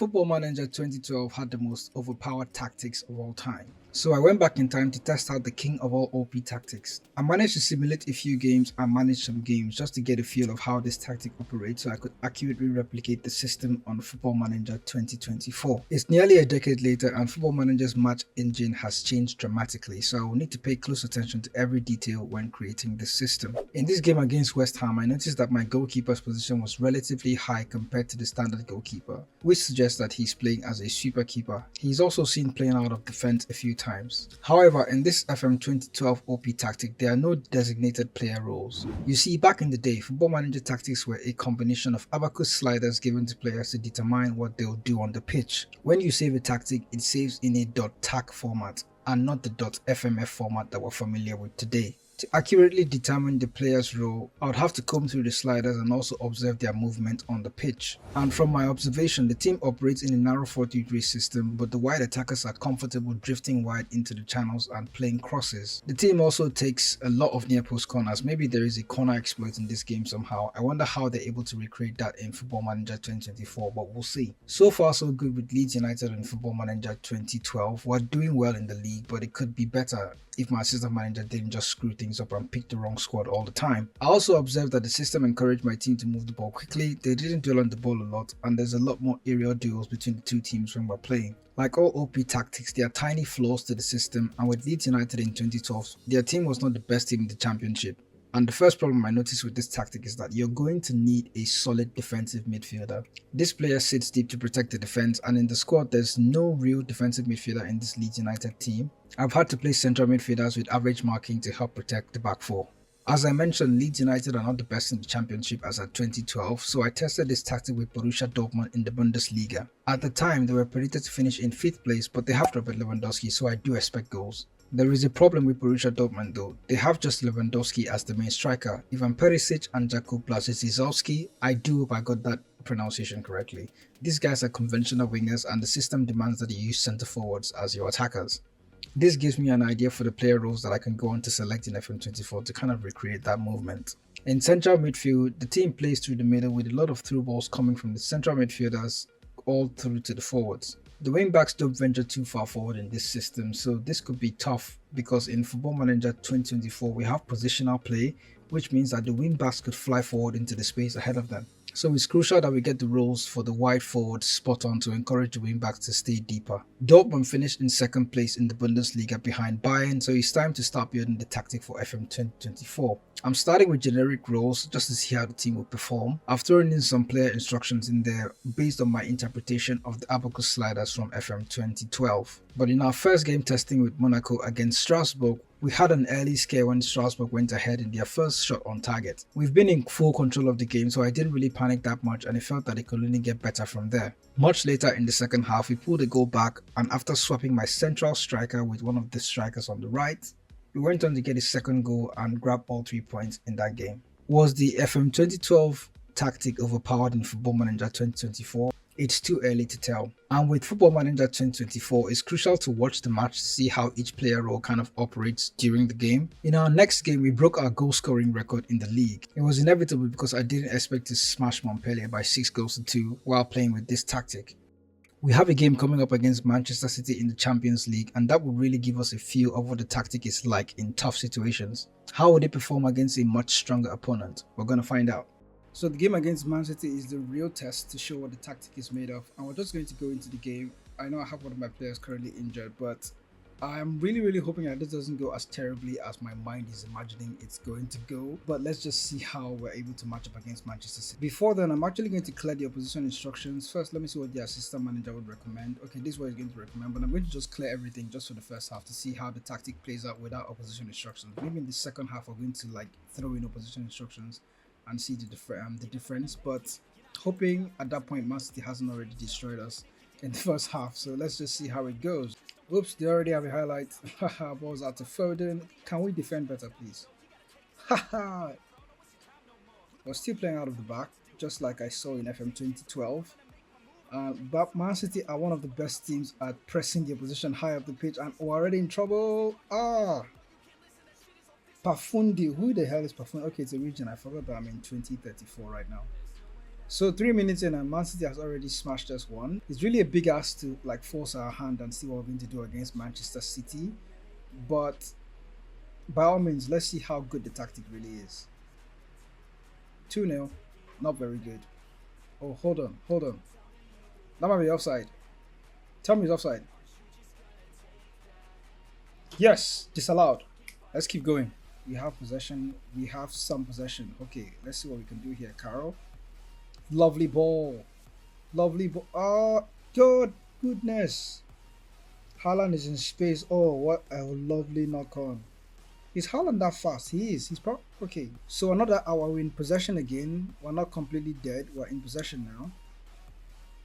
Football Manager 2012 had the most overpowered tactics of all time. So I went back in time to test out the king of all OP tactics. I managed to simulate a few games and manage some games just to get a feel of how this tactic operates so I could accurately replicate the system on Football Manager 2024. It's nearly a decade later and Football Manager's match engine has changed dramatically, so I will need to pay close attention to every detail when creating the system. In this game against West Ham, I noticed that my goalkeeper's position was relatively high compared to the standard goalkeeper, which suggests that he's playing as a sweeper keeper. He's also seen playing out of defense a few times. However, in this FM 2012 OP tactic, there are no designated player roles. You see, back in the day, Football Manager tactics were a combination of abacus sliders given to players to determine what they'll do on the pitch. When you save a tactic, it saves in a .tac format and not the .fmf format that we're familiar with today. To accurately determine the player's role, I would have to comb through the sliders and also observe their movement on the pitch. And from my observation, the team operates in a narrow 4-3 system, but the wide attackers are comfortable drifting wide into the channels and playing crosses. The team also takes a lot of near post corners. Maybe there is a corner exploit in this game somehow. I wonder how they're able to recreate that in Football Manager 2024, but we'll see. So far so good with Leeds United and Football Manager 2012. We're doing well in the league, but it could be better if my assistant manager didn't just screw things up and pick the wrong squad all the time. I also observed that the system encouraged my team to move the ball quickly, they didn't dwell on the ball a lot, and there's a lot more aerial duels between the two teams when we're playing. Like all OP tactics, there are tiny flaws to the system, and with Leeds United in 2012, their team was not the best team in the championship. And the first problem I noticed with this tactic is that you're going to need a solid defensive midfielder. This player sits deep to protect the defense, and in the squad there's no real defensive midfielder in this Leeds United team. I've had to play central midfielders with average marking to help protect the back four. As I mentioned, Leeds United are not the best in the championship as at 2012, so I tested this tactic with Borussia Dortmund in the Bundesliga. At the time, they were predicted to finish in 5th place, but they have Robert Lewandowski, so I do expect goals. There is a problem with Borussia Dortmund though. They have just Lewandowski as the main striker. Ivan Perisic and Jakub Blaszczykowski, I do hope I got that pronunciation correctly. These guys are conventional wingers and the system demands that you use centre forwards as your attackers. This gives me an idea for the player roles that I can go on to select in FM24 to kind of recreate that movement. In central midfield, the team plays through the middle with a lot of through balls coming from the central midfielders all through to the forwards. The wingbacks don't venture too far forward in this system, so this could be tough because in Football Manager 2024 we have positional play, which means that the wingbacks could fly forward into the space ahead of them. So it's crucial that we get the roles for the wide forward spot on to encourage the wingbacks to stay deeper. Dortmund finished in 2nd place in the Bundesliga behind Bayern, so it's time to start building the tactic for FM 2024. I'm starting with generic roles just to see how the team will perform. I've thrown in some player instructions in there based on my interpretation of the abacus sliders from FM 2012. But in our first game testing with Monaco against Strasbourg, we had an early scare when Strasbourg went ahead in their first shot on target. We've been in full control of the game, so I didn't really panic that much and it felt that it could only get better from there. Much later in the second half, we pulled a goal back, and after swapping my central striker with one of the strikers on the right, we went on to get a second goal and grab all 3 points in that game. Was the FM 2012 tactic overpowered in Football Manager 2024? It's too early to tell. And with Football Manager 2024, it's crucial to watch the match to see how each player role kind of operates during the game. In our next game, we broke our goal scoring record in the league. It was inevitable because I didn't expect to smash Montpellier by 6-2 while playing with this tactic. We have a game coming up against Manchester City in the Champions League, and that will really give us a feel of what the tactic is like in tough situations. How would it perform against a much stronger opponent? We're going to find out. So the game against Man City is the real test to show what the tactic is made of, and we're just going to go into the game. I know I have one of my players currently injured, but I'm really hoping that this doesn't go as terribly as my mind is imagining it's going to go. But let's just see how we're able to match up against Manchester City. Before then, I'm actually going to clear the opposition instructions. First, let me see what the assistant manager would recommend. Okay, this is what he's going to recommend, but I'm going to just clear everything just for the first half to see how the tactic plays out without opposition instructions. Maybe in the second half, we're going to like throw in opposition instructions and see the difference, but hoping at that point Man City hasn't already destroyed us in the first half. So let's just see how it goes. Oops, they already have a highlight. Haha, balls out to Foden. Can we defend better, please? Haha. We're still playing out of the back, just like I saw in FM 2012. But Man City are one of the best teams at pressing the opposition high up the pitch, and we're already in trouble. Pafundi, who the hell is Pafundi? Okay, it's a region. I forgot that I'm in 2034 right now. So 3 minutes in and Man City has already smashed us one. It's really a big ask to like force our hand and see what we're going to do against Manchester City. But by all means, let's see how good the tactic really is. 2-0, not very good. Oh, hold on, hold on. That might be offside. Tell me it's offside. Yes, disallowed. Let's keep going. We have possession. We have some possession. Okay, let's see what we can do here, Carol. Lovely ball. Lovely ball. Oh, good goodness. Haaland is in space. Oh, what a lovely knock on. Is Haaland that fast? He is. He's probably okay. So another hour. We're in possession again. We're not completely dead. We're in possession now.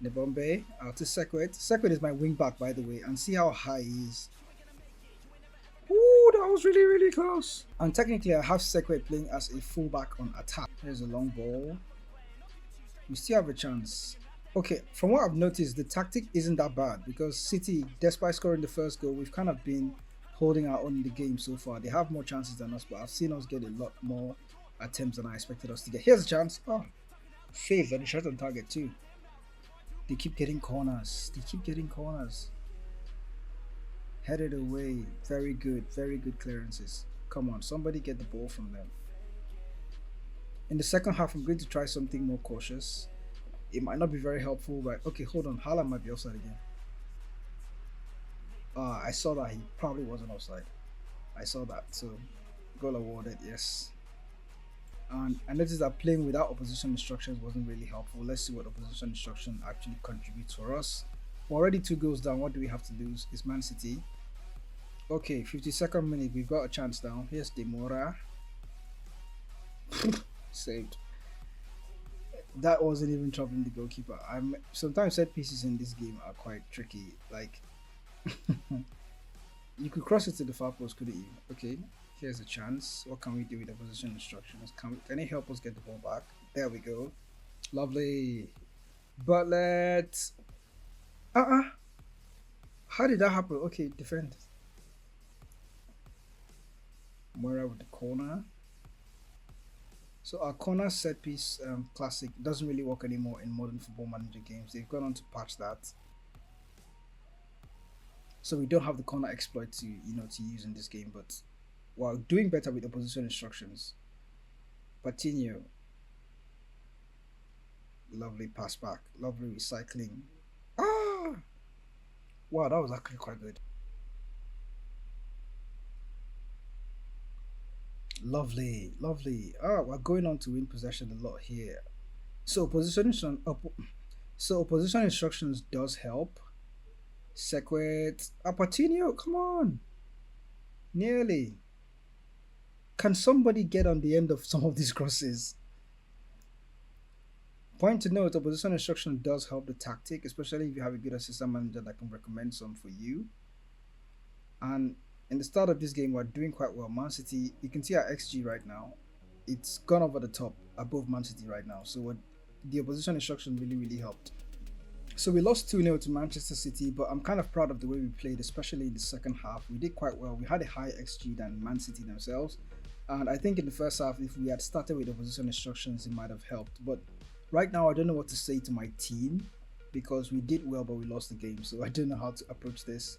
Nebombe out to Sekwet. Sekwet is my wing back, by the way, and see how high he is. Ooh, that was really, really close. And technically, I have Sekwet playing as a fullback on attack. Here's a long ball. We still have a chance. Okay, from what I've noticed, the tactic isn't that bad because City, despite scoring the first goal, we've kind of been holding our own in the game so far. They have more chances than us, but I've seen us get a lot more attempts than I expected us to get. Here's a chance. Oh, saved and a shot on target too. They keep getting corners. They keep getting corners. Headed away. Very good. Very good clearances. Come on, somebody get the ball from them. In the second half, I'm going to try something more cautious. It might not be very helpful, but okay, hold on. Haaland might be offside again. I saw that he probably wasn't offside. I saw that. So, goal awarded, yes. And I noticed that playing without opposition instructions wasn't really helpful. Let's see what opposition instruction actually contributes for us. We're already 2 goals down. What do we have to lose? It's Man City. Okay, 52nd minute. We've got a chance now. Here's Demora. Saved. That wasn't even troubling the goalkeeper. Sometimes set pieces in this game are quite tricky. Like, you could cross it to the far post, couldn't you? Okay. Here's a chance. What can we do with the position instructions? Can it help us get the ball back? There we go. Lovely. But let's... How did that happen? Okay, defend. Moira with the corner. So our corner set piece classic doesn't really work anymore in modern Football Manager games. They've gone on to patch that. So we don't have the corner exploit to use in this game, but while doing better with opposition instructions. Patino. Lovely pass back. Lovely recycling. Wow, that was actually quite good. Lovely, lovely. We're going on to win possession a lot here. So opposition instructions does help. Sekwet. Patino, come on. Nearly. Can somebody get on the end of some of these crosses? Point to note, opposition instruction does help the tactic, especially if you have a good assistant manager that can recommend some for you. And in the start of this game, we're doing quite well. Man City, you can see our XG right now. It's gone over the top, above Man City right now. So the opposition instruction really, really helped. So we lost 2-0 to Manchester City, but I'm kind of proud of the way we played, especially in the second half. We did quite well. We had a higher XG than Man City themselves. And I think in the first half, if we had started with opposition instructions, it might have helped. But right now, I don't know what to say to my team because we did well, but we lost the game. So I don't know how to approach this.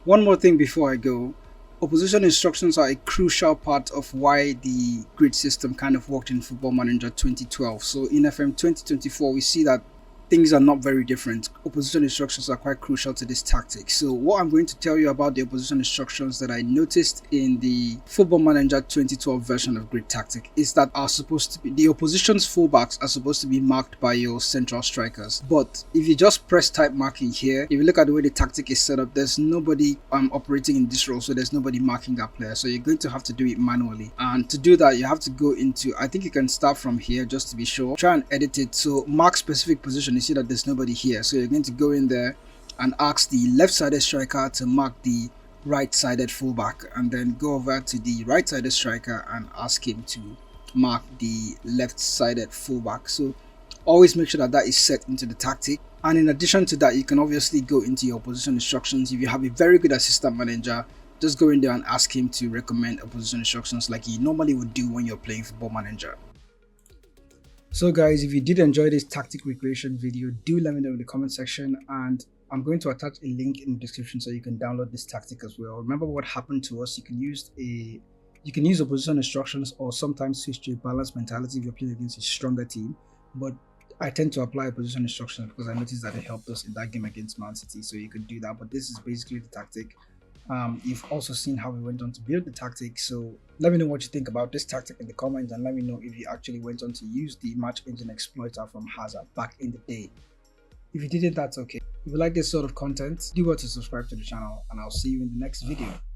One more thing before I go. Opposition instructions are a crucial part of why the grid system kind of worked in Football Manager 2012. So in FM 2024, we see that things are not very different. Opposition instructions are quite crucial to this tactic. So what I'm going to tell you about the opposition instructions that I noticed in the Football Manager 2012 version of Grid Tactic is that the opposition's fullbacks are supposed to be marked by your central strikers. But if you just press type marking here, if you look at the way the tactic is set up, there's nobody operating in this role, so there's nobody marking that player. So you're going to have to do it manually. And to do that, you have to go into, I think you can start from here just to be sure. Try and edit it. So mark specific position. You see that there's nobody here, so you're going to go in there and ask the left-sided striker to mark the right-sided fullback, and then go over to the right-sided striker and ask him to mark the left-sided fullback. So always make sure that that is set into the tactic. And in addition to that, you can obviously go into your opposition instructions. If you have a very good assistant manager, just go in there and ask him to recommend opposition instructions like you normally would do when you're playing Football Manager. So guys, if you did enjoy this tactic recreation video, do let me know in the comment section, and I'm going to attach a link in the description so you can download this tactic as well. Remember what happened to us? You can use opposition instructions or sometimes switch to a balanced mentality if you're playing against a stronger team. But I tend to apply opposition instructions because I noticed that it helped us in that game against Man City. So you could do that. But this is basically the tactic. You've also seen how we went on to build the tactic. So let me know what you think about this tactic in the comments, and let me know if you actually went on to use the match engine exploiter from Hazard back in the day. If you didn't, that's okay. If you like this sort of content, do well to subscribe to the channel, and I'll see you in the next video.